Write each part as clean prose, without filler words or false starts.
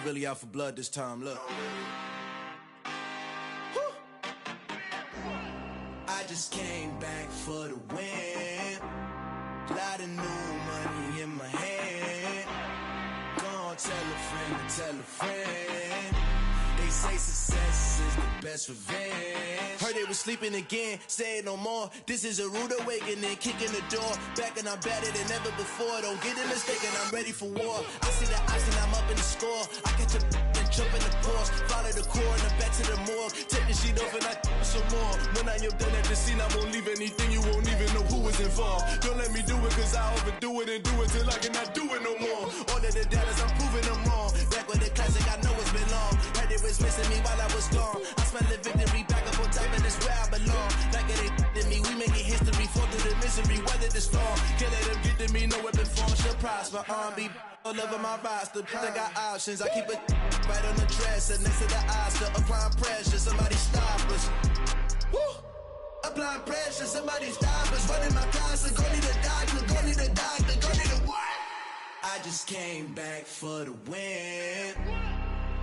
really out for blood this time, look. I just came back for the win. Lot of new money in my hand. Gonna tell a friend to tell a friend. They say success is the best revenge. Heard they was sleeping again, say it no more. This is a rude awakening, kicking the door. Back and I'm better than ever before. Don't get it mistaken, I'm ready for war. I see the option, I'm up in the score. I catch a and jump in the course. Follow the core and the back to the morgue. Take the sheet off and I some more. When I am done at the scene, I won't leave anything. You won't even know who was involved. Don't let me do it, cause I overdo it and do it till I cannot do it no more. All of the doubters, I'm proving them wrong. Back with the classic, I know it's been long. Heard it was missing me while I was gone. I smell the victory back up on top, and it's where I belong. Like it ain't to me, we making history. Fall through the misery, weather the storm. Can't let them get to me, no weapon form shall prosper. Be all over my roster. I got options, I keep it right on the dresser next to the Oscar. Applying pressure, somebody stop us. Woo! Applying pressure, somebody stop us. Running my closet, go need a doctor, go need a doctor, go need a what? I just came back for the win.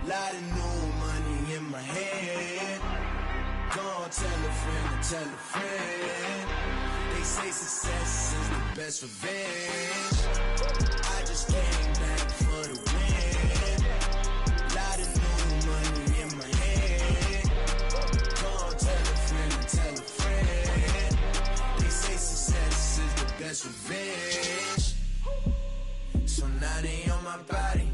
Lot of new money in my hand. Gonna tell a friend to tell a friend. They say success is the best revenge. I just came back for the win. Lot of new money in my hand. Gonna tell a friend to tell a friend. They say success is the best revenge. So now they on my body.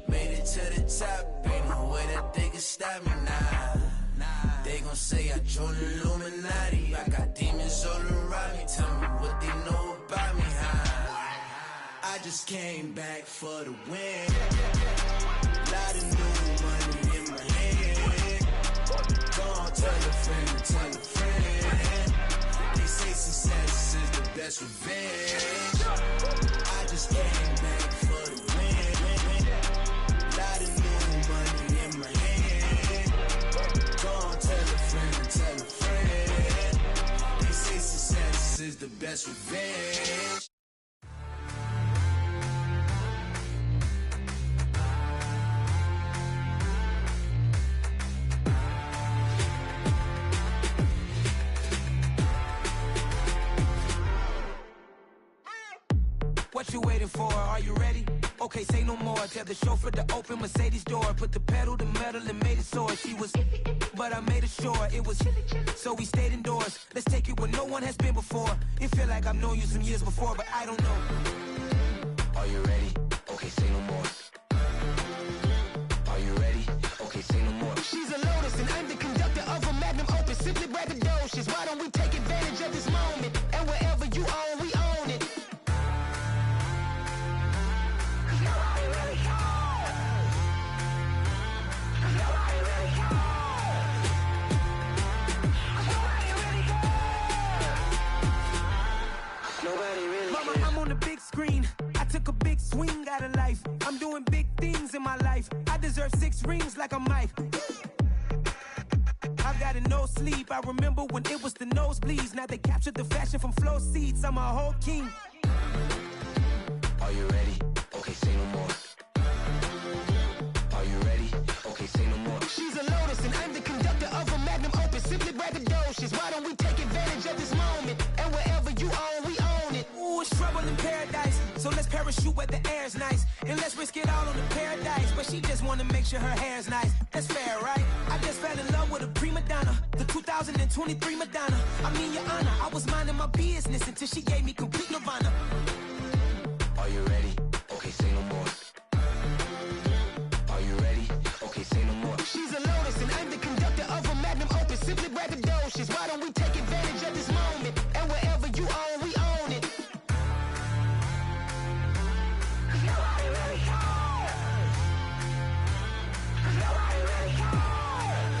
Made it to the top, ain't no way that they can stop me now. They gon' say I joined the Illuminati. I got demons all around me. Tell me what they know about me, huh? I just came back for the win. Lot of new money in my hand. Gonna tell a friend to tell a friend. They say success is the best revenge. I just came back for the win. Lot of new money in my hand. Gonna tell a friend to tell a friend. They say success is the best revenge. What you waiting for? Are you ready? Okay, say no more. Tell the chauffeur to open Mercedes door. Put the pedal to metal and made it soar. She was, but I made it sure it was. So we stayed indoors. Let's take it where no one has been before. It feel like I've known you some years before, but I don't know. Are you ready? Okay, say no more. Are you ready? Okay, say no more. She's a Lotus and I'm the conductor of a Magnum Opus. Simply braggadocious. Why don't we take advantage of this moment? And wherever you own, we own it. Mama, I'm on the big screen. I took a big swing out of life. I'm doing big things in my life. I deserve 6 rings like I'm Mike. I've got no sleep. I remember when it was the nosebleeds. Now they captured the fashion from flow seats. I'm a whole king. Are you ready? Okay, say no more. Are you ready? Okay, say no more. She's a Lotus and I'm the conductor of a Magnum Opus. Simply braggadocious. Why don't we take advantage of this moment? And wherever you own, we own it. Ooh, it's trouble in paradise. So let's parachute where the air's nice. And let's risk it all on the paradise. But she just wanna make sure her hair's nice. That's fair, right? I just fell in love with a prima donna. The 2023 Madonna. I mean, your honor, I was minding my business until she gave me complete nirvana. Are you ready? Okay, say no more. Are you ready? Okay, say no more. She's a Lotus and I'm the conductor of a Magnum Opus. Simply braggadocious. Why don't we take advantage of this moment? And wherever you own, we own it. Nobody really cares. Nobody really cares.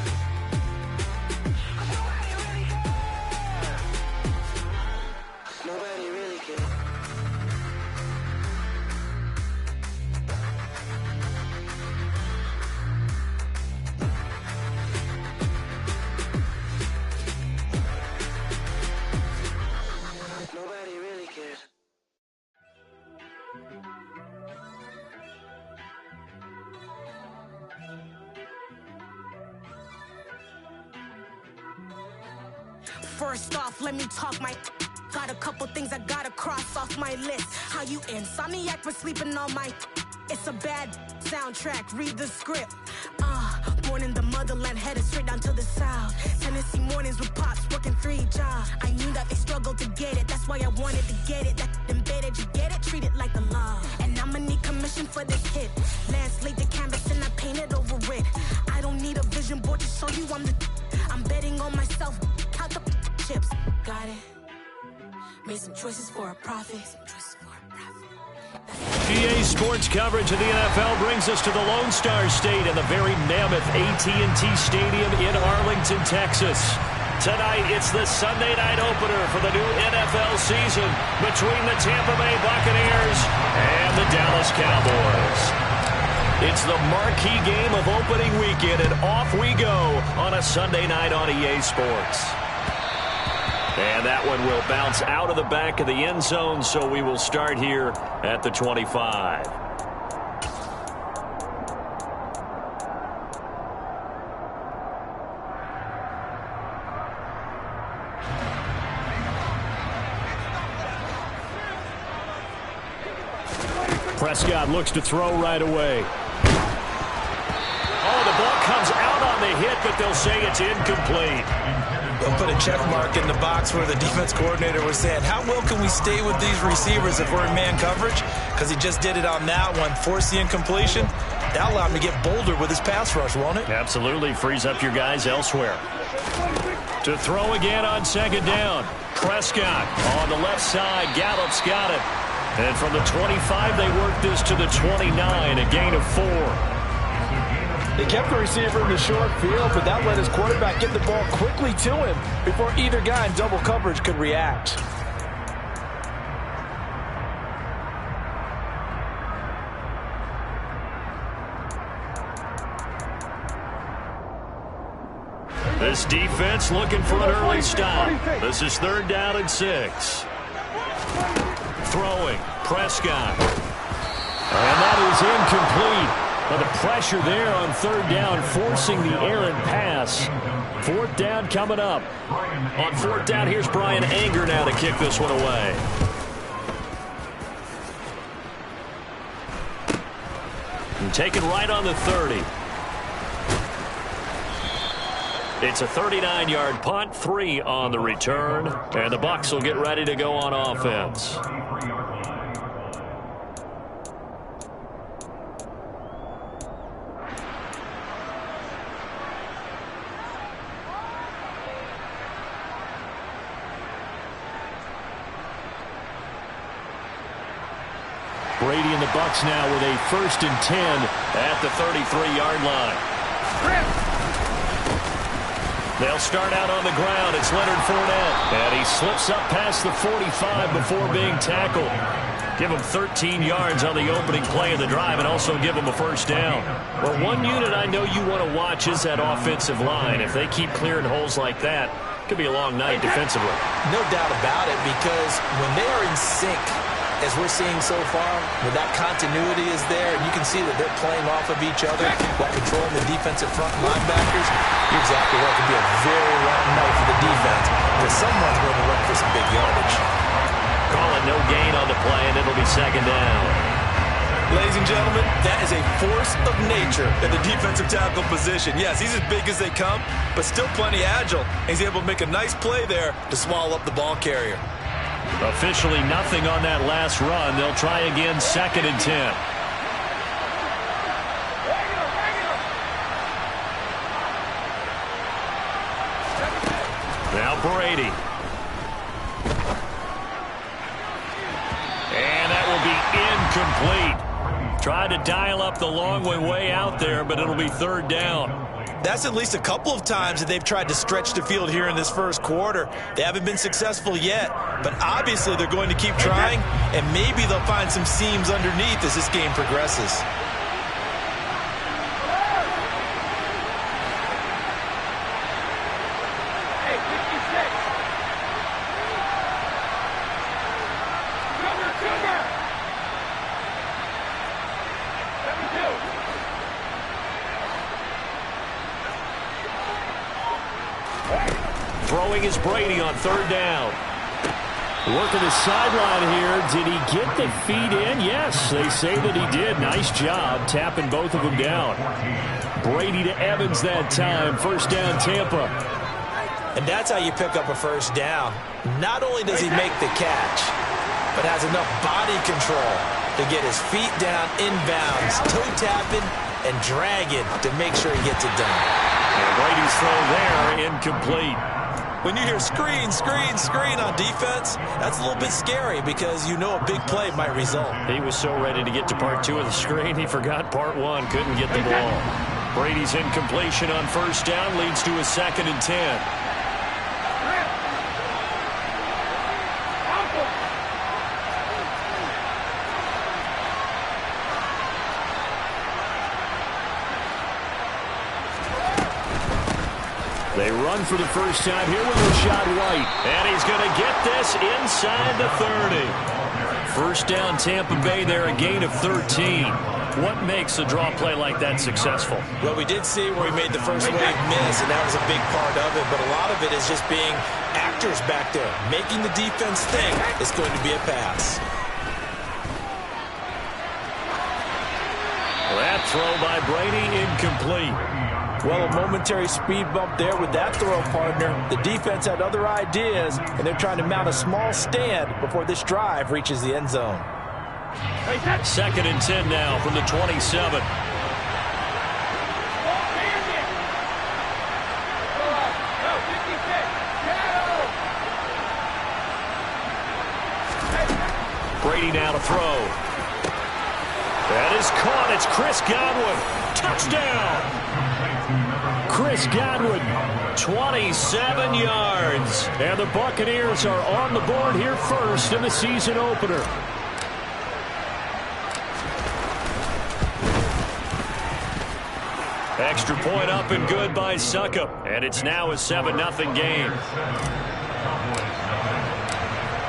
Nobody really cares. Nobody really cares. First off, let me talk my... Got a couple things I gotta cross off my list. How you insomniac for sleeping on my... It's a bad soundtrack, read the script. Born in the motherland, headed straight down to the south. Tennessee mornings with pops, working 3 jobs. I knew that they struggled to get it, that's why I wanted to get it. That embedded, you get it, treat it like the law. And I'ma need commission for this hit. Lance laid the canvas and I painted over it. I don't need a vision board to show you I'm betting on myself, count the chips. Got it. Made some choices for a profit. EA Sports coverage of the NFL brings us to the Lone Star State in the very mammoth AT&T Stadium in Arlington, Texas. Tonight, it's the Sunday night opener for the new NFL season between the Tampa Bay Buccaneers and the Dallas Cowboys. It's the marquee game of opening weekend, and off we go on a Sunday night on EA Sports. And that one will bounce out of the back of the end zone, so we will start here at the 25. Prescott looks to throw right away. Oh, the ball comes out on the hit, but they'll say it's incomplete. They'll put a check mark in the box where the defense coordinator was saying, how well can we stay with these receivers if we're in man coverage? Because he just did it on that one, forced the incompletion. That'll allow him to get bolder with his pass rush, won't it? Absolutely. Frees up your guys elsewhere. To throw again on second down. Prescott on the left side. Gallup's got it. And from the 25, they work this to the 29, a gain of 4. They kept the receiver in the short field, but that let his quarterback get the ball quickly to him before either guy in double coverage could react. This defense looking for an early stop. This is 3rd down and 6. Throwing, Prescott. And that is incomplete. But the pressure there on 3rd down, forcing the errant pass. 4th down coming up. On 4th down, here's Brian Anger now to kick this one away. And taken right on the 30. It's a 39-yard punt, 3 on the return, and the Bucs will get ready to go on offense. Brady and the Bucs now with a 1st and 10 at the 33-yard line. They'll start out on the ground. It's Leonard Fournette. And he slips up past the 45 before being tackled. Give him 13 yards on the opening play of the drive and also give him a 1st down. Well, one unit I know you want to watch is that offensive line. If they keep clearing holes like that, it could be a long night defensively. No doubt about it, because when they are in sync, as we're seeing so far, where that continuity is there, and you can see that they're playing off of each other while controlling the defensive front linebackers, you're exactly right. It could be a very long night for the defense, because someone's going to run for some big yardage. Calling no gain on the play, and it'll be 2nd down. Ladies and gentlemen, that is a force of nature in the defensive tackle position. Yes, he's as big as they come, but still plenty agile. He's able to make a nice play there to swallow up the ball carrier. Officially nothing on that last run. They'll try again, 2nd and 10. Now Brady. And that will be incomplete. Tried to dial up the long way out there, but it'll be 3rd down. That's at least a couple of times that they've tried to stretch the field here in this first quarter. They haven't been successful yet, but obviously they're going to keep trying, and maybe they'll find some seams underneath as this game progresses. Throwing is Brady on third down. Working the sideline here. Did he get the feet in? Yes, they say that he did. Nice job tapping both of them down. Brady to Evans that time. First down, Tampa. And that's how you pick up a first down. Not only does he make the catch, but has enough body control to get his feet down inbounds, toe tapping and dragging to make sure he gets it done. And Brady's throw there, incomplete. When you hear screen, screen, screen on defense, that's a little bit scary because you know a big play might result. He was so ready to get to part 2 of the screen, he forgot part 1, couldn't get the ball. Brady's incompletion on first down leads to a 2nd and 10. They run for the first time here with Rashad White. And he's going to get this inside the 30. First down, Tampa Bay there, a gain of 13. What makes a draw play like that successful? Well, we did see where he made the first wave miss, and that was a big part of it. But a lot of it is just being actors back there, making the defense think it's going to be a pass. That throw by Brady, incomplete. Well, a momentary speed bump there with that throw, partner. The defense had other ideas, and they're trying to mount a small stand before this drive reaches the end zone. 2nd and 10 now from the 27. Brady now to throw. That is caught. It's Chris Godwin. Touchdown. Chris Godwin, 27 yards. And the Buccaneers are on the board here first in the season opener. Extra point up and good by Succop. And it's now a 7-0 game.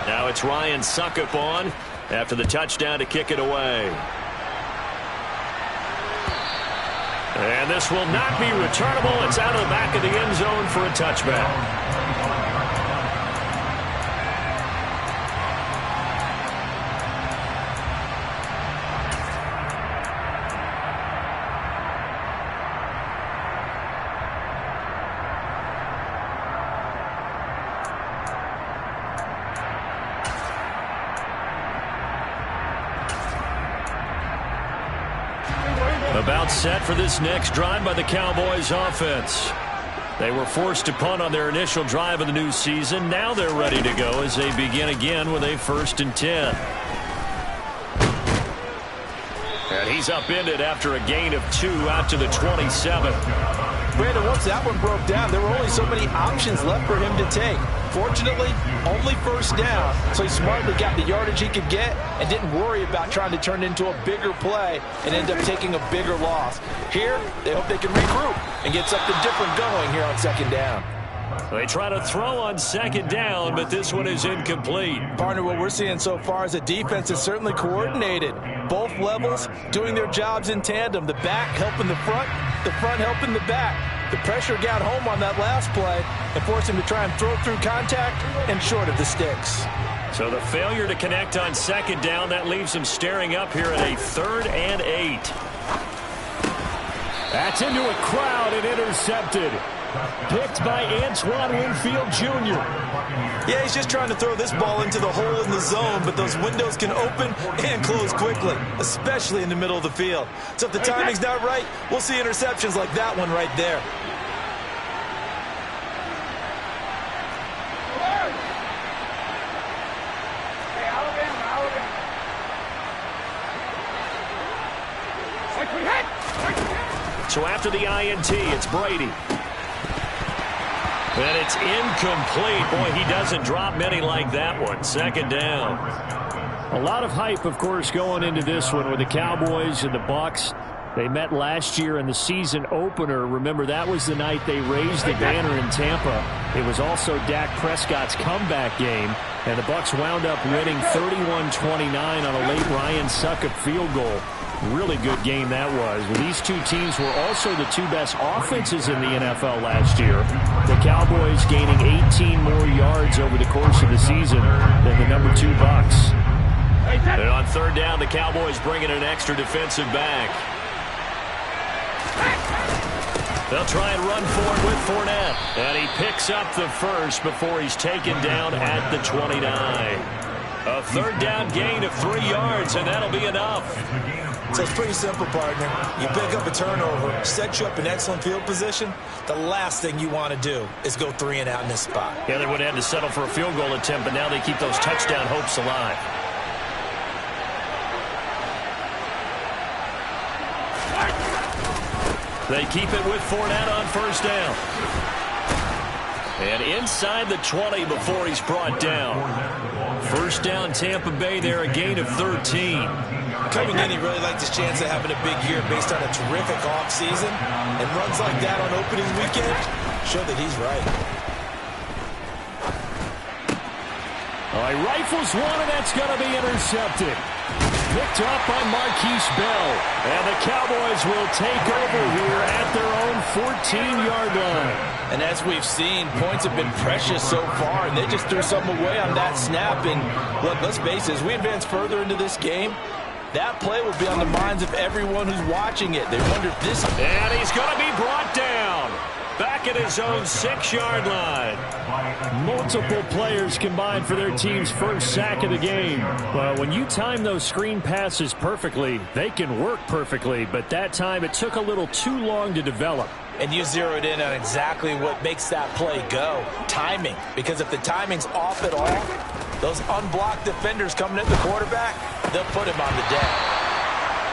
Now it's Ryan Succop on after the touchdown to kick it away. And this will not be returnable. It's out of the back of the end zone for a touchback. About set for this next drive by the Cowboys offense. They were forced to punt on their initial drive of the new season. Now they're ready to go as they begin again with a 1st and 10. And he's upended after a gain of 2 out to the 27. Brandon, once that one broke down, there were only so many options left for him to take. Fortunately, only first down, so he smartly got the yardage he could get and didn't worry about trying to turn it into a bigger play and end up taking a bigger loss. Here, they hope they can regroup and get something different going here on 2nd down. They try to throw on 2nd down, but this one is incomplete. Partner, what we're seeing so far is a defense is certainly coordinated. Both levels doing their jobs in tandem. The back helping the front helping the back. The pressure got home on that last play and forced him to try and throw through contact and short of the sticks. So the failure to connect on 2nd down, that leaves him staring up here at a 3rd and 8. That's into a crowd and intercepted. Picked by Antoine Winfield Jr. Yeah, he's just trying to throw this ball into the hole in the zone, but those windows can open and close quickly, especially in the middle of the field. So if the timing's not right, we'll see interceptions like that one right there. So after the INT, it's Brady. And it's incomplete. Boy, he doesn't drop many like that one. 2nd down. A lot of hype, of course, going into this one with the Cowboys and the Bucs. They met last year in the season opener. Remember, that was the night they raised the banner in Tampa. It was also Dak Prescott's comeback game. And the Bucs wound up winning 31-29 on a late Ryan Succop field goal. Really good game that was. Well, these two teams were also the two best offenses in the NFL last year. The Cowboys gaining 18 more yards over the course of the season than the number 2 Bucs. And on third down, the Cowboys bring in an extra defensive back. They'll try and run forward with Fournette. And he picks up the first before he's taken down at the 29. A third down gain of 3 yards, and that'll be enough. So it's pretty simple, partner. You pick up a turnover, set you up in excellent field position. The last thing you want to do is go 3 and out in this spot. Yeah, they would have had to settle for a field goal attempt, but now they keep those touchdown hopes alive. They keep it with Fournette on first down. And inside the 20 before he's brought down. First down, Tampa Bay there, a gain of 13. Coming in, he really liked his chance of having a big year based on a terrific offseason. And runs like that on opening weekend show that he's right. All right, rifles one, and that's going to be intercepted. Picked up by Marquise Bell. And the Cowboys will take over here at their own 14-yard line. And as we've seen, points have been precious so far, and they just threw something away on that snap. And look, let's face it, as we advance further into this game, that play will be on the minds of everyone who's watching it. They wonder if this... And he's going to be brought down. Back at his own 6-yard line. Multiple players combined for their team's first sack of the game. Well, when you time those screen passes perfectly, they can work perfectly. But that time, it took a little too long to develop. And you zeroed in on exactly what makes that play go. Timing. Because if the timing's off at all, those unblocked defenders coming at the quarterback, they'll put him on the deck.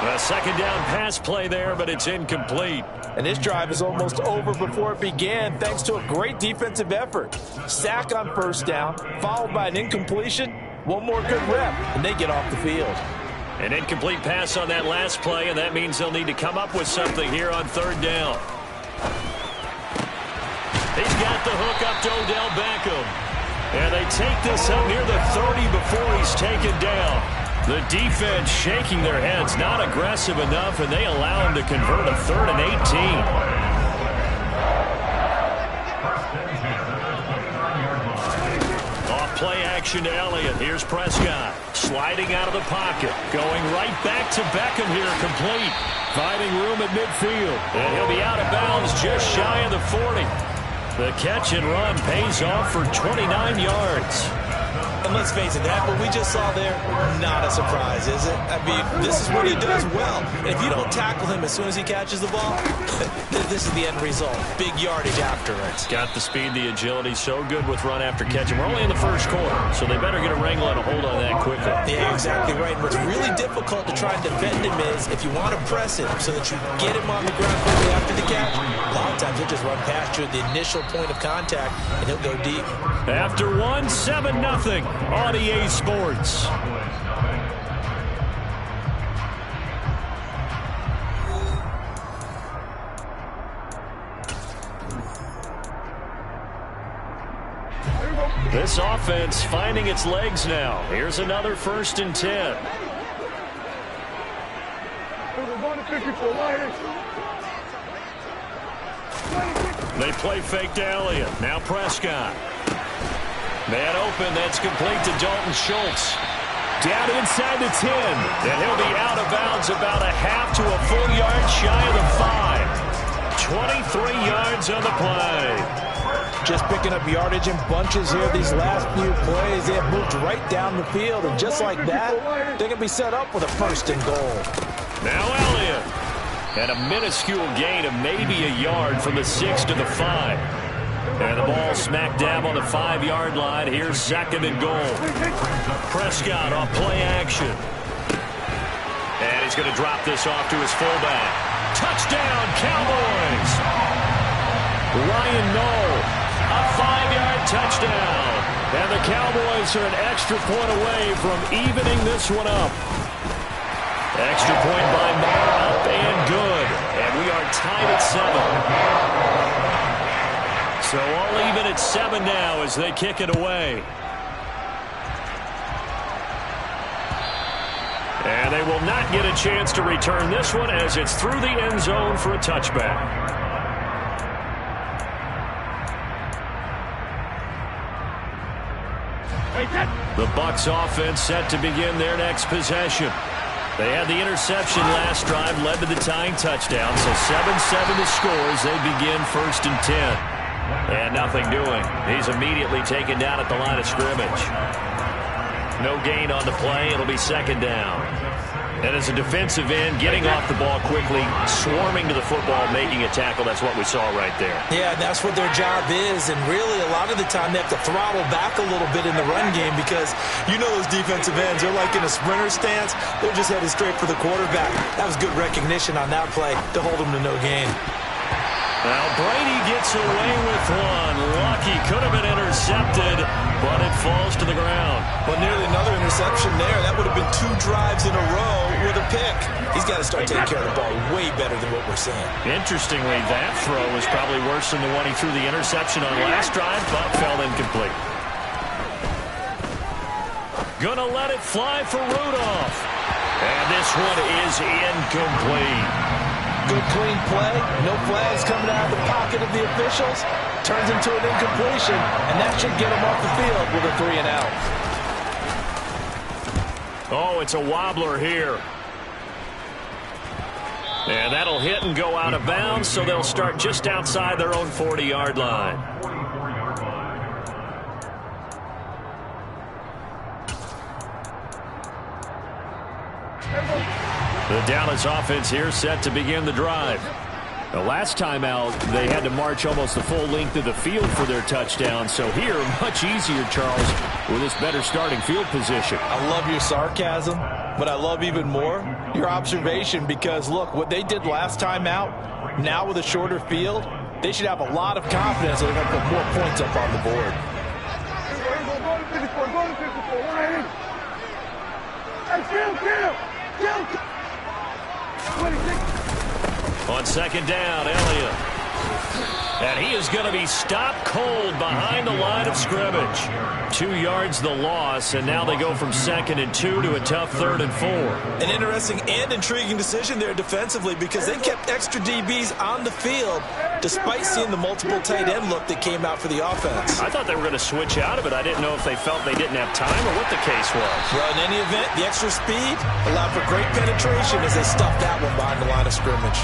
A second down pass play there, but it's incomplete. And this drive is almost over before it began, thanks to a great defensive effort. Sack on first down, followed by an incompletion. One more good rep, and they get off the field. An incomplete pass on that last play, and that means they'll need to come up with something here on third down. He's got the hook up to Odell Beckham. And they take this up near the 30 before he's taken down. The defense shaking their heads, not aggressive enough, and they allow him to convert a 3rd and 18. Off play action to Elliott. Here's Prescott. Sliding out of the pocket. Going right back to Beckham here, complete. Finding room at midfield. And he'll be out of bounds just shy of the 40. The catch and run pays off for 29 yards. And let's face it, that what we just saw there, not a surprise, is it? I mean, this is what he does well. And if you don't tackle him as soon as he catches the ball, this is the end result. Big yardage after it. Got the speed, the agility, so good with run after catch. And we're only in the first quarter, so they better get a wrangle and a hold on that quickly. Yeah, exactly right. And what's really difficult to try and defend him is if you want to press him so that you get him on the ground quickly after the catch, a lot of times he'll just run past you at the initial point of contact, and he'll go deep. After 7-0 on EA Sports. This offense finding its legs now. Here's another 1st and 10. They play fake to Elliott. Now Prescott. Man open, that's complete to Dalton Schultz. Down inside the 10. And he'll be out of bounds about a half to a full yard shy of the 5. 23 yards on the play. Just picking up yardage in bunches here these last few plays. They have moved right down the field, and just like that, they're going to be set up with a 1st and goal. Now Elliott. And a minuscule gain of maybe a yard from the 6 to the 5. And the ball smack dab on the 5-yard line. Here's 2nd and goal. Prescott off play action. And he's going to drop this off to his fullback. Touchdown, Cowboys! Ryan Knoll, a 5-yard touchdown. And the Cowboys are an extra point away from evening this one up. Extra point by Maher, up and good. And we are tied at 7. So all even at 7 now as they kick it away. And they will not get a chance to return this one as it's through the end zone for a touchback. The Bucs offense set to begin their next possession. They had the interception last drive, led to the tying touchdown, so 7-7 the score as they begin 1st and 10. And nothing doing. He's immediately taken down at the line of scrimmage. No gain on the play. It'll be 2nd down. And as a defensive end, getting off the ball quickly, swarming to the football, making a tackle, that's what we saw right there. Yeah, that's what their job is, and really a lot of the time they have to throttle back a little bit in the run game because you know those defensive ends, they're like in a sprinter stance. They're just headed straight for the quarterback. That was good recognition on that play to hold them to no gain. Now Brady gets away with one. Lucky, could have been intercepted, but it falls to the ground. Well, nearly another interception there. That would have been 2 drives in a row with a pick. He's got to start taking care of the ball way better than what we're seeing. Interestingly, that throw was probably worse than the one he threw the interception on last drive, but fell incomplete. Gonna let it fly for Rudolph. And this one is incomplete. Good clean play. No flags coming out of the pocket of the officials. Turns into an incompletion, and that should get him off the field with a 3-and-out. Oh, it's a wobbler here. And that'll hit and go out of bounds, so they'll start just outside their own 40-yard line. The Dallas offense here set to begin the drive. The last time out, they had to march almost the full length of the field for their touchdown. So here, much easier, Charles, with this better starting field position. I love your sarcasm, but I love even more your observation because, look, what they did last time out, now with a shorter field, they should have a lot of confidence that they're going to put more points up on the board. On 2nd down, Elliott. And he is going to be stopped cold behind the line of scrimmage. 2 yards the loss, and now they go from 2nd and 2 to a tough 3rd and 4. An interesting and intriguing decision there defensively because they kept extra DBs on the field despite seeing the multiple tight end look that came out for the offense. I thought they were going to switch out of it. I didn't know if they felt they didn't have time or what the case was. Well, in any event, the extra speed allowed for great penetration as they stuffed that one behind the line of scrimmage.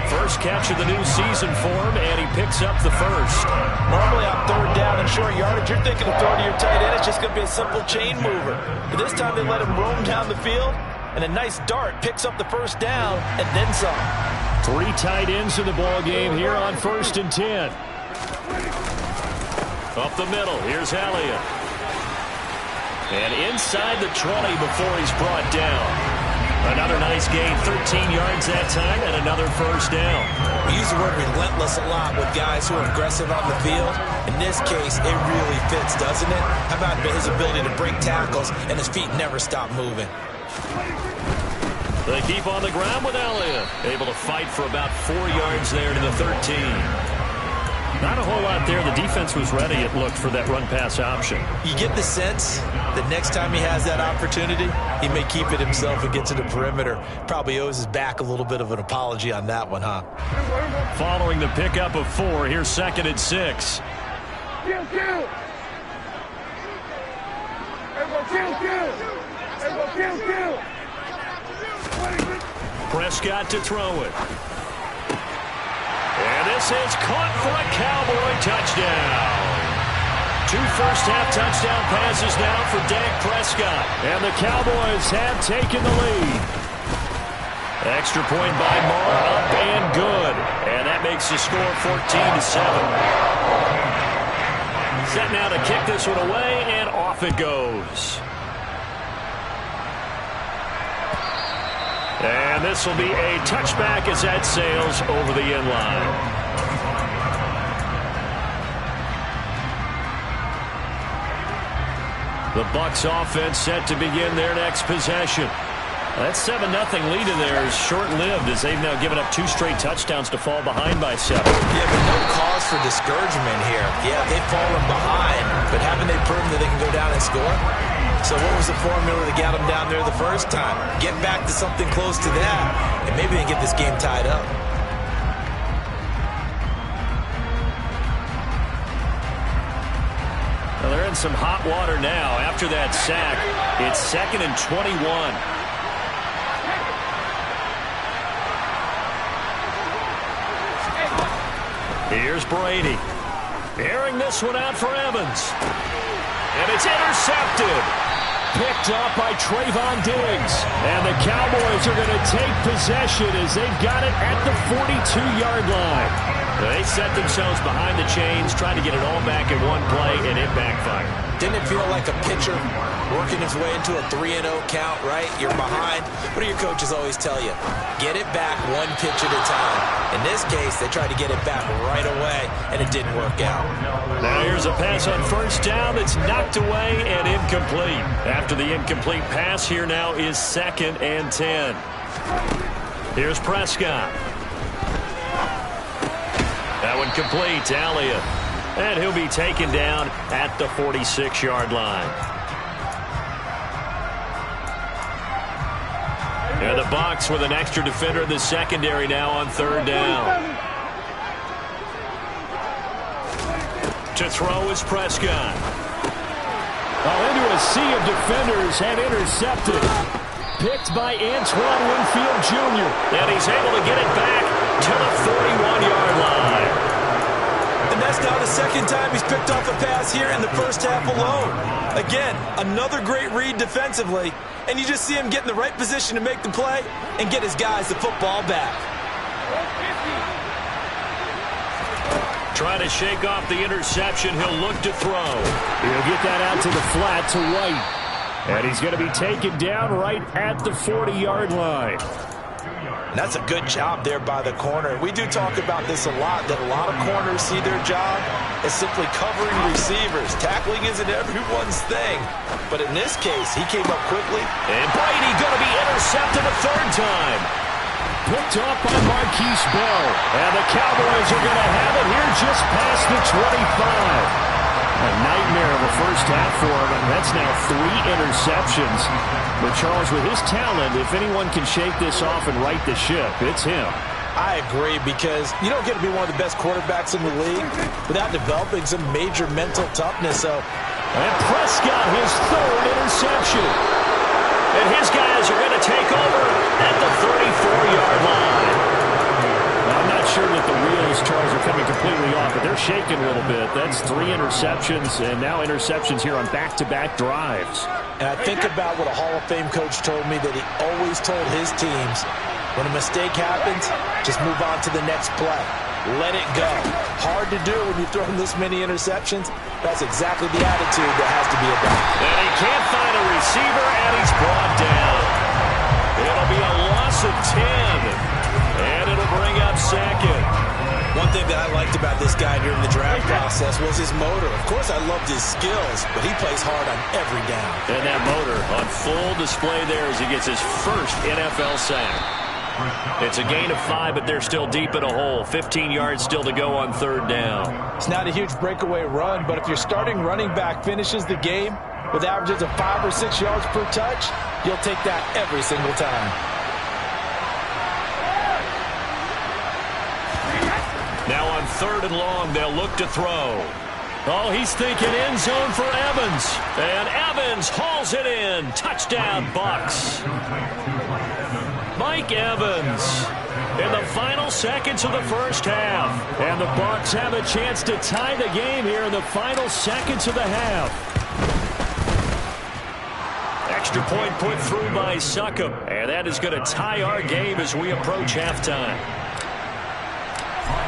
First catch of the new season for him, and he picks up the first. Normally on 3rd down and short yardage, you're thinking of throwing to your tight end. It's just going to be a simple chain mover. But this time they let him roam down the field, and a nice dart picks up the 1st down and then some. 3 tight ends in the ball game here on 1st and 10. Up the middle, here's Elliott. And inside the 20 before he's brought down. Another nice gain, 13 yards that time, and another 1st down. We use the word relentless a lot with guys who are aggressive on the field. In this case, it really fits, doesn't it? How about his ability to break tackles and his feet never stop moving? They keep on the ground with Elliott. Able to fight for about 4 yards there to the 13. Not a whole lot there. The defense was ready, it looked, for that run-pass option. You get the sense that next time he has that opportunity, he may keep it himself and get to the perimeter. Probably owes his back a little bit of an apology on that one, huh? Following the pickup of 4, here's 2nd and 6. Prescott to throw it. And this is caught for a Cowboy touchdown. 2 first-half touchdown passes now for Dak Prescott. And the Cowboys have taken the lead. Extra point by Moore, up and good. And that makes the score 14-7. Set now to kick this one away, and off it goes. And this will be a touchback as that sails over the end line. The Bucs offense set to begin their next possession. That 7-0 lead in there is short-lived as they've now given up 2 straight touchdowns to fall behind by 7. Yeah, but no cause for discouragement here. Yeah, they've fallen behind, but haven't they proven that they can go down and score? So what was the formula that got them down there the first time? Get back to something close to that, and maybe they get this game tied up. Well, they're in some hot water now. After that sack, it's 2nd and 21. Here's Brady. Airing this one out for Evans. And it's intercepted. Picked up by Trayvon Diggs. And the Cowboys are going to take possession as they've got it at the 42-yard line. They set themselves behind the chains, trying to get it all back in one play, and it backfired. Didn't it feel like a pitcher working his way into a 3-0 count, right? You're behind. What do your coaches always tell you? Get it back one pitch at a time. In this case, they tried to get it back right away, and it didn't work out. Now here's a pass on first down that's knocked away and incomplete. After the incomplete pass, here now is 2nd and 10. Here's Prescott. That one complete to Elliott. And he'll be taken down at the 46-yard line. And the Bucs with an extra defender in the secondary now on 3rd down. To throw is Prescott. Into a sea of defenders and intercepted. Picked by Antoine Winfield Jr. And he's able to get it back to the 41-yard line. And that's now the second time he's picked off a pass here in the first half alone. Again, another great read defensively, and you just see him get in the right position to make the play and get his guys the football back. Trying to shake off the interception. He'll look to throw. He'll get that out to the flat to White. And he's going to be taken down right at the 40-yard line. That's a good job there by the corner. We do talk about this a lot, that a lot of corners see their job as simply covering receivers. Tackling isn't everyone's thing. But in this case, he came up quickly. And Brady going to be intercepted a 3rd time. Picked up by Marquise Bell. And the Cowboys are going to have it here just past the 25. A nightmare of a first half for him, and that's now 3 interceptions. But Charles, with his talent, if anyone can shake this off and right the ship, it's him. I agree, because you don't get to be one of the best quarterbacks in the league without developing some major mental toughness. And Prescott, his 3rd interception. And his guys are going to take over at the 34-yard line. I'm not sure that the wheels, Charles, are coming completely off, but they're shaking a little bit. That's 3 interceptions, and now interceptions here on back-to-back drives. And I think about what a Hall of Fame coach told me, that he always told his teams, when a mistake happens, just move on to the next play. Let it go. Hard to do when you've thrown this many interceptions. That's exactly the attitude that has to be adopted. And he can't find a receiver, and he's brought down. It'll be a loss of 10. And it'll bring up 2nd. One thing that I liked about this guy during the draft process was his motor. Of course, I loved his skills, but he plays hard on every down. And that motor on full display there as he gets his first NFL sack. It's a gain of 5, but they're still deep in a hole. 15 yards still to go on 3rd down. It's not a huge breakaway run, but if your starting running back finishes the game with averages of 5 or 6 yards per touch, you'll take that every single time. Now on 3rd and long, they'll look to throw. Oh, he's thinking end zone for Evans. And Evans hauls it in. Touchdown, Bucs. Mike Evans in the final seconds of the first half. And the Bucs have a chance to tie the game here in the final seconds of the half. Extra point put through by Succop. And that is going to tie our game as we approach halftime.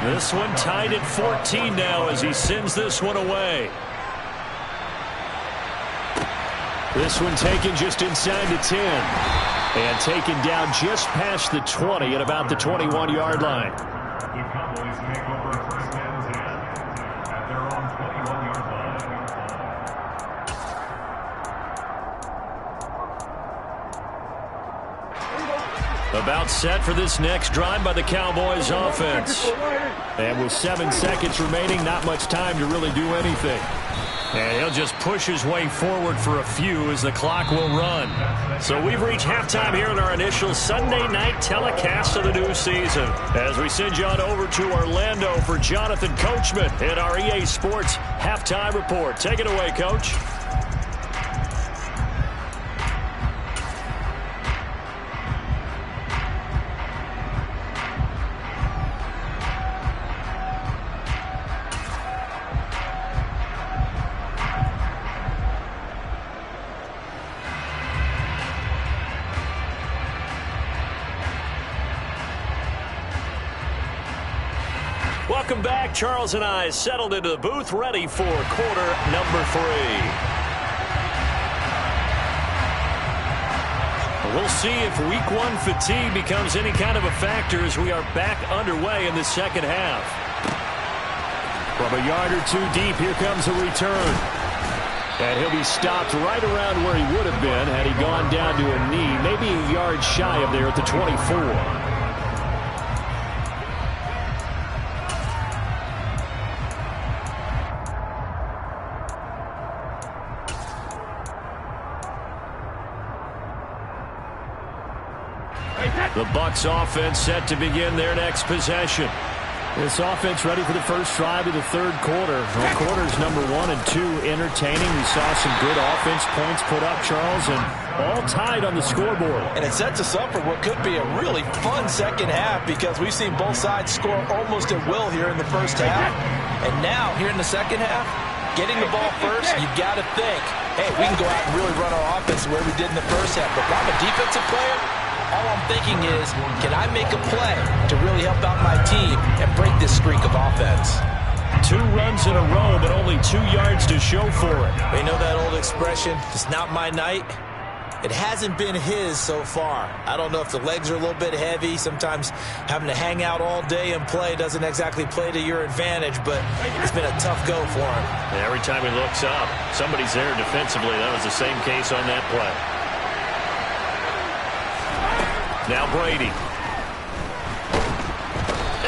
This one tied at 14 now as he sends this one away. This one taken just inside the 10. And taken down just past the 20 at about the 21-yard line. About set for this next drive by the Cowboys offense. And with 7 seconds remaining, not much time to really do anything. And he'll just push his way forward for a few as the clock will run. So we've reached halftime here in our initial Sunday night telecast of the new season. As we send you on over to Orlando for Jonathan Coachman in our EA Sports Halftime Report. Take it away, Coach. Welcome back. Charles and I settled into the booth, ready for quarter number 3. We'll see if week 1 fatigue becomes any kind of a factor as we are back underway in the second half. From a yard or two deep, here comes a return. And he'll be stopped right around where he would have been had he gone down to a knee, maybe a yard shy of there at the 24. The Bucs offense set to begin their next possession. This offense ready for the first drive of the third quarter. Well, quarters number 1 and 2 entertaining. We saw some good offense points put up, Charles, and all tied on the scoreboard. And it sets us up for what could be a really fun second half because we've seen both sides score almost at will here in the first half. And now, here in the second half, getting the ball first, you got to think, hey, we can go out and really run our offense the way we did in the first half. But if I'm a defensive player, all I'm thinking is, can I make a play to really help out my team and break this streak of offense? 2 runs in a row, but only 2 yards to show for it. You know that old expression, it's not my night? It hasn't been his so far. I don't know if the legs are a little bit heavy. Sometimes having to hang out all day and play doesn't exactly play to your advantage, but it's been a tough go for him. And every time he looks up, somebody's there defensively. That was the same case on that play. Now Brady.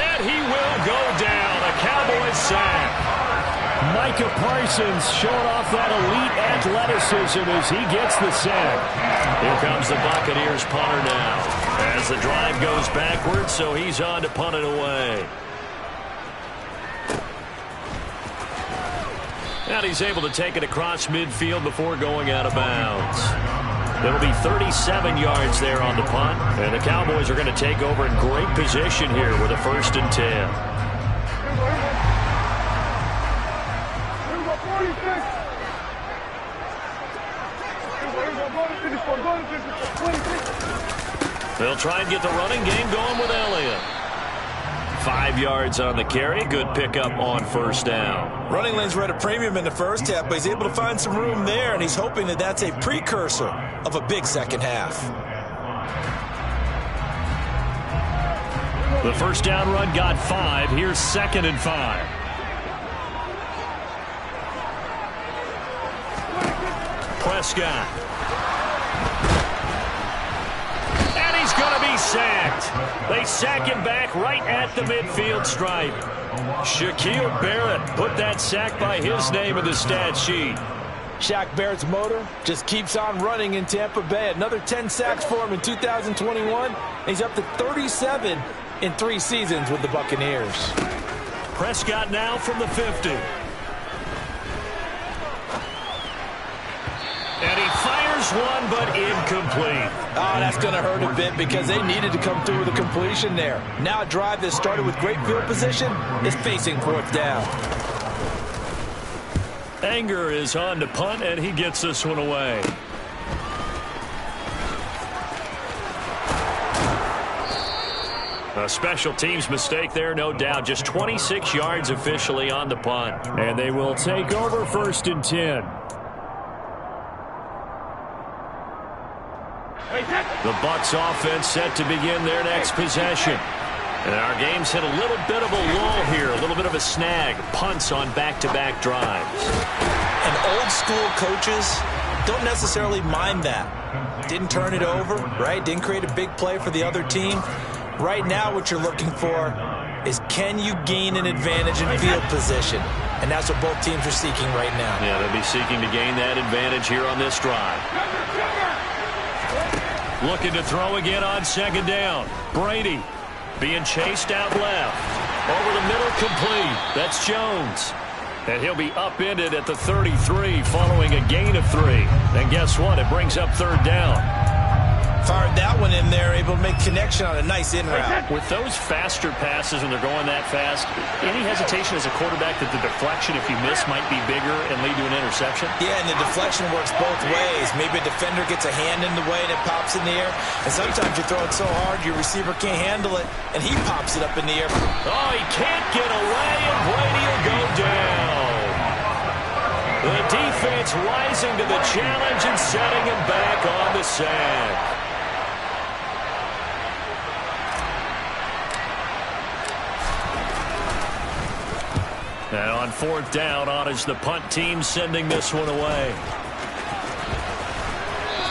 And he will go down. A Cowboys sack. Micah Parsons showing off that elite athleticism as he gets the sack. Here comes the Buccaneers punter now. As the drive goes backwards, so he's on to punt it away. And he's able to take it across midfield before going out of bounds. It'll be 37 yards there on the punt. And the Cowboys are going to take over in great position here with a 1st and 10. They'll try and get the running game going with Elliott. 5 yards on the carry. Good pickup on 1st down. Running lanes were at a premium in the first half, but he's able to find some room there, and he's hoping that that's a precursor of a big second half. The 1st down run got 5. Here's 2nd and 5. Prescott. And he's going to be sacked. They sack him back right at the midfield stripe. Shaquille Barrett put that sack by his name in the stat sheet. Shaq Barrett's motor just keeps on running in Tampa Bay. Another 10 sacks for him in 2021. He's up to 37 in 3 seasons with the Buccaneers. Prescott now from the 50. And he fires one, but incomplete. Oh, that's going to hurt a bit because they needed to come through with a completion there. Now a drive that started with great field position is facing 4th down. Anger is on to punt, and he gets this one away. A special teams mistake there, no doubt. Just 26 yards officially on the punt. And they will take over 1st and 10. The Bucs offense set to begin their next possession. And our game's hit a little bit of a lull here, a little bit of a snag. Punts on back-to-back drives. And old school coaches don't necessarily mind that. Didn't turn it over, right? Didn't create a big play for the other team. Right now what you're looking for is, can you gain an advantage in field position? and that's what both teams are seeking right now. Yeah, they'll be seeking to gain that advantage here on this drive. Looking to throw again on second down. Brady being chased out left. Over the middle, complete. That's Jones. And he'll be upended at the 33 following a gain of 3. And guess what? It brings up third down. Fired that one in there, able to make connection on a nice in route. With those faster passes when they're going that fast, any hesitation as a quarterback that the deflection, if you miss, might be bigger and lead to an interception? Yeah, and the deflection works both ways. Maybe a defender gets a hand in the way and it pops in the air. And sometimes you throw it so hard your receiver can't handle it, and he pops it up in the air. Oh, he can't get away, and Brady will go down. The defense rising to the challenge and setting him back on the sack. And on fourth down, on is the punt team sending this one away.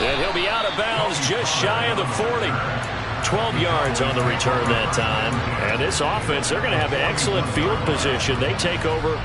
And he'll be out of bounds just shy of the 40. 12 yards on the return that time. And this offense, they're going to have excellent field position. They take over.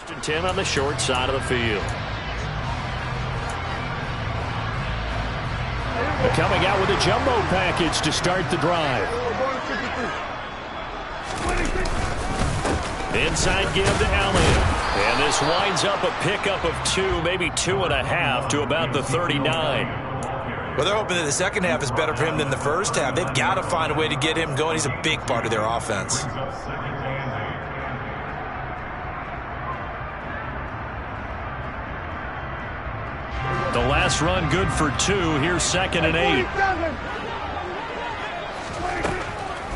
And 10 on the short side of the field. Coming out with a jumbo package to start the drive. Inside give to Elliott. And this winds up a pickup of 2, maybe 2.5 to about the 39. Well, they're hoping that the second half is better for him than the first half. They've got to find a way to get him going. He's a big part of their offense. The last run good for 2. Here's 2nd and 8.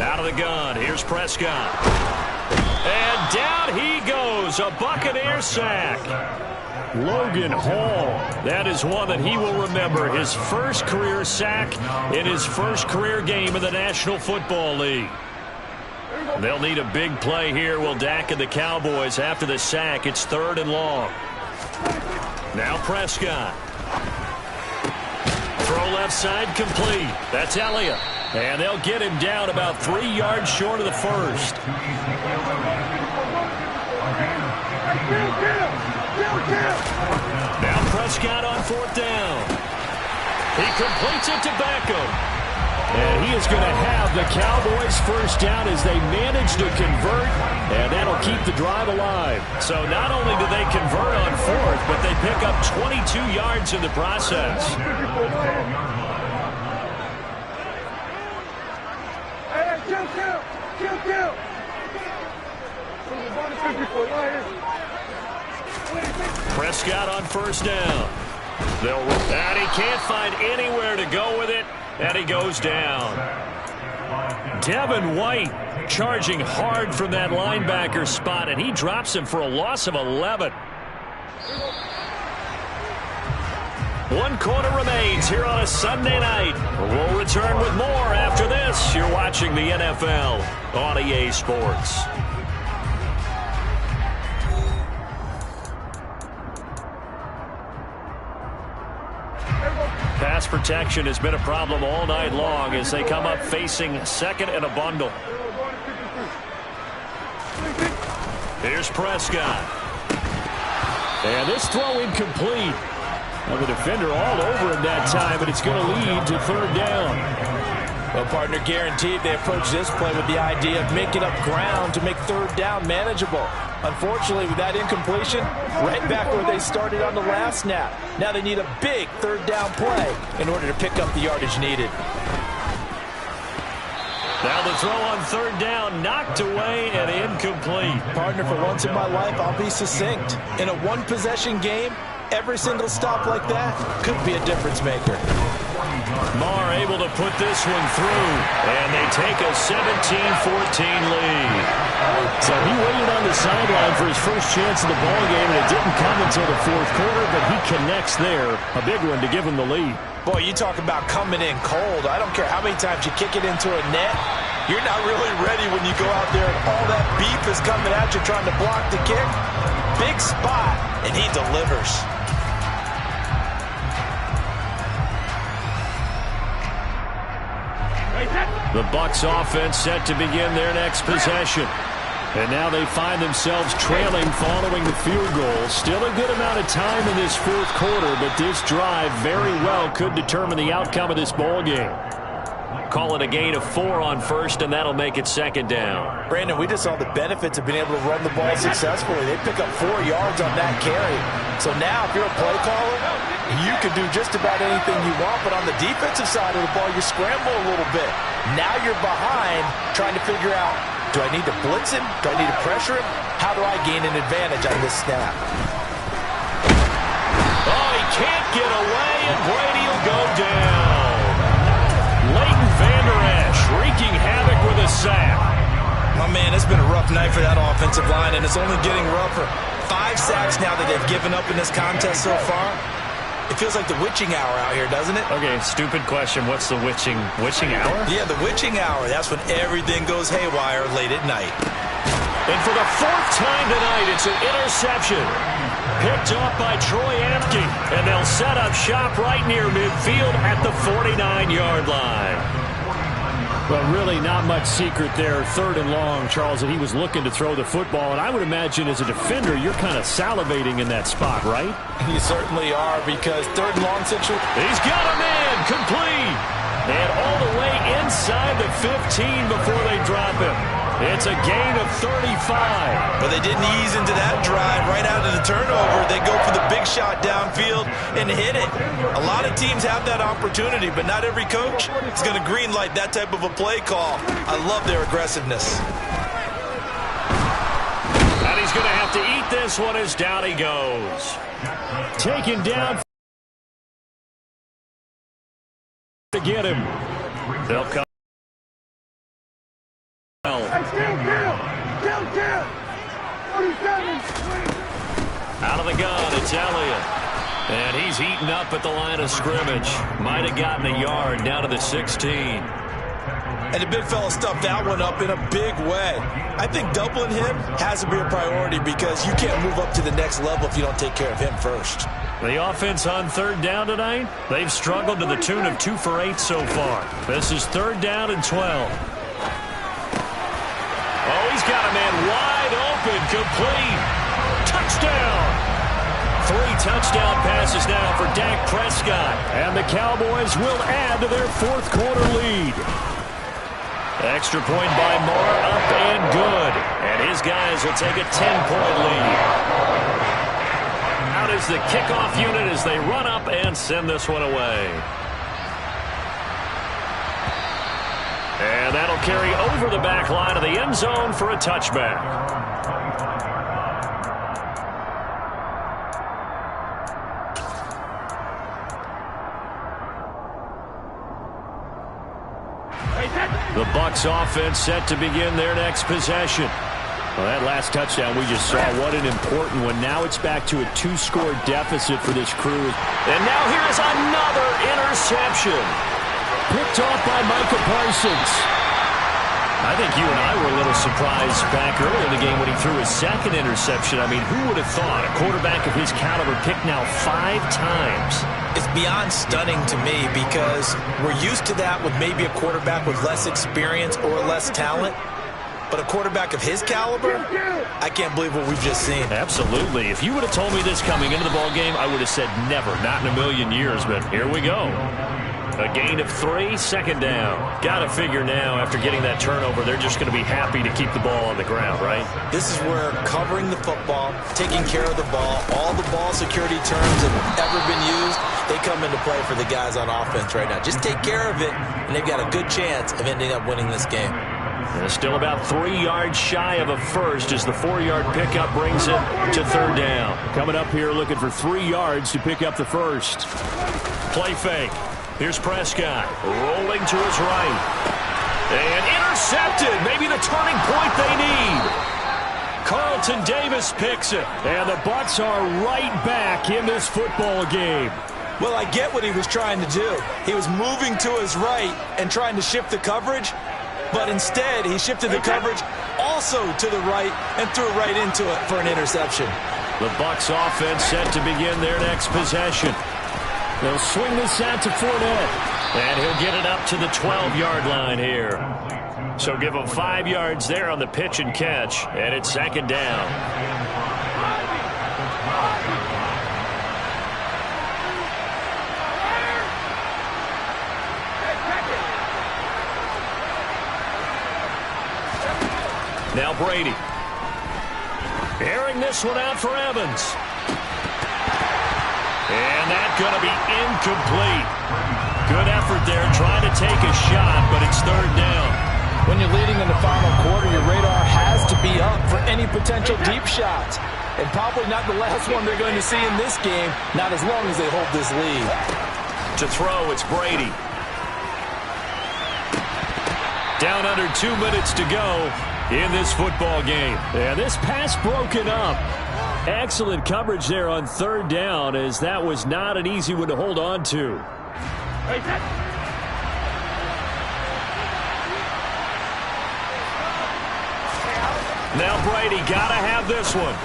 Out of the gun. Here's Prescott. And down he goes. A Buccaneer sack. Logan Hall. That is one that he will remember. His first career sack in his first career game in the National Football League. They'll need a big play here. Will Dak and the Cowboys after the sack. It's 3rd and long. Now Prescott. Throw left side complete. That's Elliott. And they'll get him down about 3 yards short of the first. Now Prescott on 4th down. He completes it to Beckham. And he is going to have the Cowboys first down as they manage to convert, and that'll keep the drive alive. So not only do they convert on 4th, but they pick up 22 yards in the process. Prescott on first down. And he can't find anywhere to go with it. And he goes down. Devin White charging hard from that linebacker spot, and he drops him for a loss of 11. 1 quarter remains here on a Sunday night. We'll return with more after this. You're watching the NFL on EA Sports. Pass protection has been a problem all night long as they come up facing 2nd and a bundle. Here's Prescott. And this throw incomplete. Well, the defender all over him that time, but it's going to lead to 3rd down. Well, partner, guaranteed they approach this play with the idea of making up ground to make 3rd down manageable. Unfortunately, with that incompletion, right back where they started on the last snap. Now they need a big 3rd down play in order to pick up the yardage needed. Now the throw on 3rd down, knocked away and incomplete. Partner, for once in my life, I'll be succinct. In a one-possession game, every single stop like that could be a difference maker. Marr able to put this one through, and they take a 17-14 lead. So he waited on the sideline for his first chance of the ball game, and it didn't come until the fourth quarter, but he connects there. A big one to give him the lead. Boy, you talk about coming in cold. I don't care how many times you kick it into a net. You're not really ready when you go out there and all that beef is coming at you trying to block the kick. Big spot, and he delivers. The Bucs offense set to begin their next possession. And now they find themselves trailing following the field goal. Still a good amount of time in this fourth quarter, but this drive very well could determine the outcome of this ball game. Call it a gain of 4 on first, and that'll make it second down. Brandon, we just saw the benefits of being able to run the ball successfully. They pick up 4 yards on that carry. So now if you're a play caller, you can do just about anything you want, but on the defensive side of the ball, you scramble a little bit. Now you're behind trying to figure out, do I need to blitz him? Do I need to pressure him? How do I gain an advantage on this snap? Oh, he can't get away, and Brady will go down. Leighton Vander Esch wreaking havoc with a sack. My man, it's been a rough night for that offensive line, and it's only getting rougher. 5 sacks now that they've given up in this contest so far. It feels like the witching hour out here, doesn't it? Okay, stupid question. What's the witching hour? Yeah, the witching hour. That's when everything goes haywire late at night. And for the 4th time tonight, it's an interception. Picked off by Troy Apke, and they'll set up shop right near midfield at the 49-yard line. Well, really not much secret there. 3rd and long, Charles, that he was looking to throw the football. And I would imagine as a defender, you're kind of salivating in that spot, right? You certainly are, because 3rd and long situation. He's got a man, complete. And all the way inside the 15 before they drop him. It's a gain of 35. But they didn't ease into that drive right out of the turnover. They go for the big shot downfield and hit it. A lot of teams have that opportunity, but not every coach is going to green light that type of a play call. I love their aggressiveness. And he's going to have to eat this one as down he goes. Taken down to get him. They'll come. Out of the gun, it's Elliott. And he's eaten up at the line of scrimmage. Might have gotten a yard down to the 16. And the big fella stuffed that one up in a big way. I think doubling him has to be a priority, because you can't move up to the next level if you don't take care of him first. The offense on 3rd down tonight, they've struggled to the tune of 2 for 8 so far. This is 3rd down and 12. Oh, he's got a man wide open, complete. Touchdown. 3 touchdown passes now for Dak Prescott. And the Cowboys will add to their 4th quarter lead. Extra point by Marr, up and good. And his guys will take a 10-point lead. Out is the kickoff unit as they run up and send this one away. And that'll carry over the back line of the end zone for a touchback. The Bucs offense set to begin their next possession. Well, that last touchdown we just saw, what an important one. Now it's back to a 2-score deficit for this crew. And now here is another interception. Picked off by Micah Parsons. I think you and I were a little surprised back earlier in the game when he threw his 2nd interception. I mean, who would have thought a quarterback of his caliber picked now 5 times? It's beyond stunning to me, because we're used to that with maybe a quarterback with less experience or less talent. But a quarterback of his caliber, I can't believe what we've just seen. Absolutely. If you would have told me this coming into the ballgame, I would have said never, not in a million years. But here we go. A gain of 3, 2nd down. Got to figure now, after getting that turnover, they're just going to be happy to keep the ball on the ground, right? This is where covering the football, taking care of the ball, all the ball security terms that have ever been used, they come into play for the guys on offense right now. Just take care of it, and they've got a good chance of ending up winning this game. And still about 3 yards shy of a first as the 4-yard pickup brings it to 3rd down. Coming up here looking for 3 yards to pick up the first. Play fake. Here's Prescott rolling to his right. And intercepted. Maybe the turning point they need. Carlton Davis picks it. And the Bucs are right back in this football game. Well, I get what he was trying to do. He was moving to his right and trying to shift the coverage, but instead he shifted the coverage also to the right and threw right into it for an interception. The Bucs offense set to begin their next possession. They'll swing this out to Fournette. And he'll get it up to the 12-yard line here. So give him 5 yards there on the pitch and catch. And it's second down. Now Brady. Airing this one out for Evans. And that's going to be incomplete. Good effort there trying to take a shot, but it's third down. When you're leading in the final quarter, your radar has to be up for any potential deep shots. And probably not the last one they're going to see in this game, not as long as they hold this lead. To throw, it's Brady. Down under 2 minutes to go in this football game. And this pass broken up. Excellent coverage there on third down, as that was not an easy one to hold on to. Now Brady got to have this one.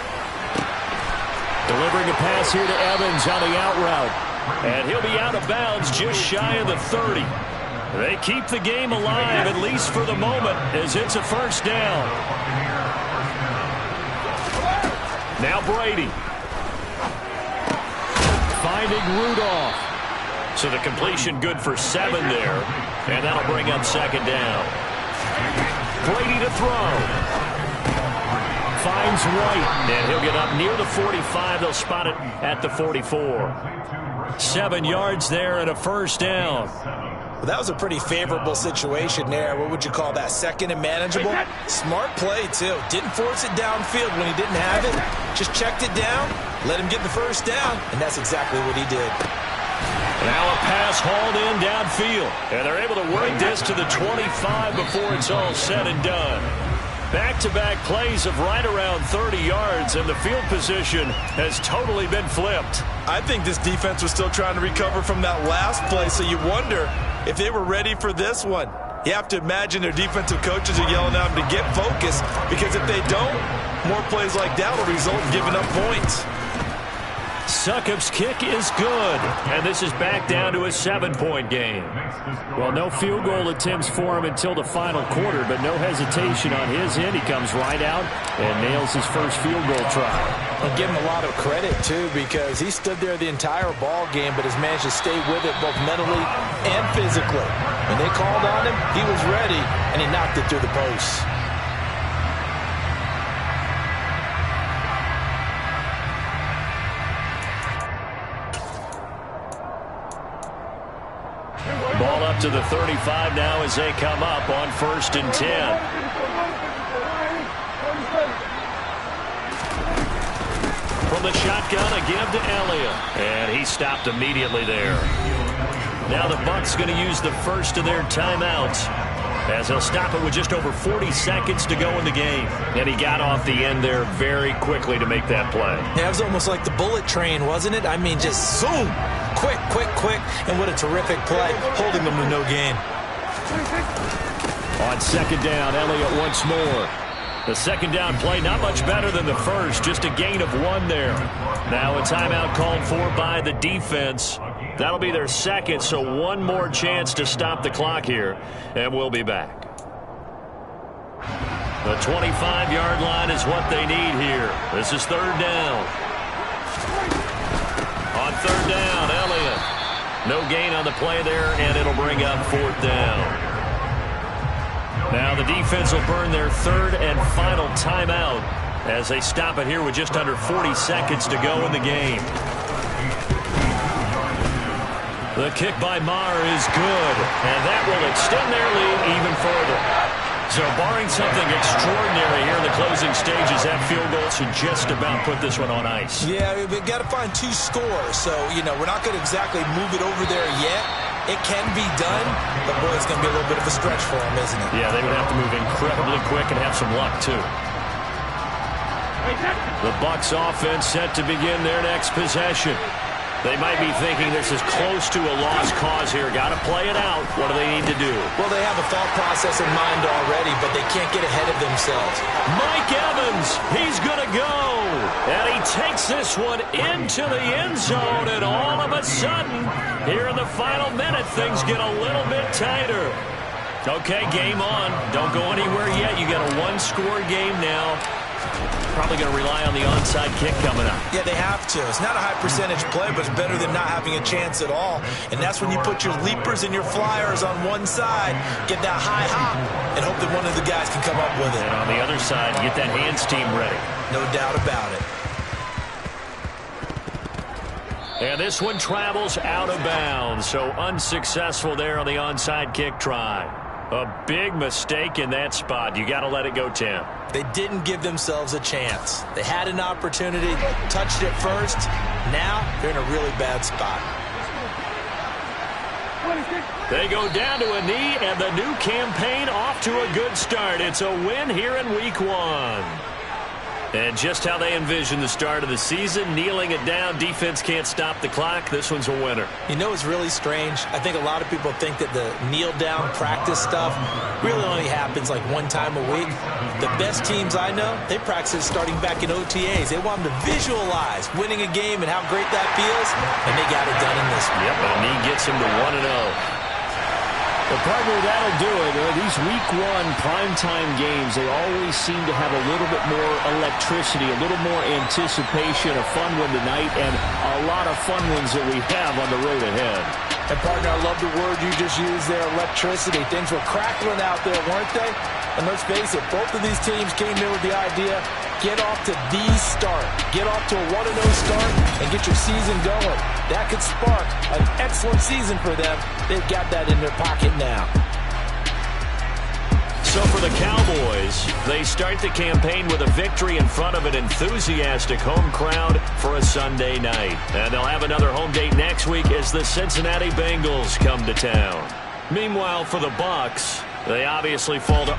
Delivering a pass here to Evans on the out route. And he'll be out of bounds just shy of the 30. They keep the game alive, at least for the moment, as it's a first down. Now Brady. Finding Rudolph. So the completion good for 7 there. And that'll bring up second down. Brady to throw. Finds White. And he'll get up near the 45. They'll spot it at the 44. 7 yards there and a first down. Well, that was a pretty favorable situation there. What would you call that? Second and manageable? Smart play, too. Didn't force it downfield when he didn't have it. Just checked it down, let him get the first down, and that's exactly what he did. Now a pass hauled in downfield. And they're able to work this to the 25 before it's all said and done. Back-to-back plays of right around 30 yards, and the field position has totally been flipped. I think this defense was still trying to recover from that last play, so you wonder if they were ready for this one. You have to imagine their defensive coaches are yelling at them to get focused, because if they don't, more plays like that will result in giving up points. Succop's kick is good, and this is back down to a 7-point game. Well, no field goal attempts for him until the final quarter, but no hesitation on his end. He comes right out and nails his first field goal try. And give him a lot of credit, too, because he stood there the entire ball game, but has managed to stay with it both mentally and physically. When they called on him, he was ready, and he knocked it through the post. Ball up to the 35 now as they come up on 1st and 10. From the shotgun, a give to Elliott. And he stopped immediately there. Now the Bucs going to use the first of their timeouts, as they'll stop it with just over 40 seconds to go in the game. And he got off the end there very quickly to make that play. Yeah, it was almost like the bullet train, wasn't it? I mean, just zoom. Quick, quick, quick. And what a terrific play, holding them to no gain. On second down, Elliott once more. The second down play, not much better than the first, just a gain of 1 there. Now a timeout called for by the defense. That'll be their second, so 1 more chance to stop the clock here, and we'll be back. The 25-yard line is what they need here. This is third down. On third down, Elliott. No gain on the play there, and it'll bring up 4th down. Now the defense will burn their third and final timeout as they stop it here with just under 40 seconds to go in the game. The kick by Maher is good, and that will extend their lead even further. So barring something extraordinary here in the closing stages, that field goal should just about put this one on ice. Yeah, we've got to find 2 scores, so, we're not going to exactly move it over there yet. It can be done, but boy, it's going to be a little bit of a stretch for them, isn't it? Yeah, they would have to move incredibly quick and have some luck, too. The Bucs offense set to begin their next possession. They might be thinking this is close to a lost cause here. Got to play it out. What do they need to do? Well, they have a thought process in mind already, but they can't get ahead of themselves. Mike Evans, he's going to go. And he takes this one into the end zone, and all of a sudden, here in the final minute, things get a little bit tighter. Okay, game on. Don't go anywhere yet. You got a one-score game now. Probably going to rely on the onside kick coming up. Yeah, they have to. It's not a high percentage play, but it's better than not having a chance at all. And that's when you put your leapers and your flyers on one side, get that high hop, and hope that one of the guys can come up with it. And on the other side, get that hands team ready. No doubt about it. And this one travels out of bounds, so unsuccessful there on the onside kick try. A big mistake in that spot. You got to let it go, Tim. They didn't give themselves a chance. They had an opportunity, touched it first. Now they're in a really bad spot. They go down to a knee, and the new campaign off to a good start. It's a win here in Week 1. And just how they envision the start of the season, kneeling it down, defense can't stop the clock. This one's a winner. You know, it's really strange. I think a lot of people think that the kneel-down practice stuff really only happens like one time a week. The best teams I know, they practice starting back in OTAs. They want them to visualize winning a game and how great that feels, and they got it done in this one. Yep, and a knee gets them to 1-0. Well, partner, that'll do it. These Week 1 primetime games, they always seem to have a little bit more electricity, a little more anticipation, a fun one tonight, and a lot of fun ones that we have on the road ahead. And, partner, I love the word you just used there, electricity. Things were crackling out there, weren't they? And let's face it, both of these teams came in with the idea, get off to the start. Get off to a 1-0 start and get your season going. That could spark an excellent season for them. They've got that in their pocket now. So for the Cowboys, they start the campaign with a victory in front of an enthusiastic home crowd for a Sunday night. And they'll have another home date next week as the Cincinnati Bengals come to town. Meanwhile, for the Bucs, they obviously fall to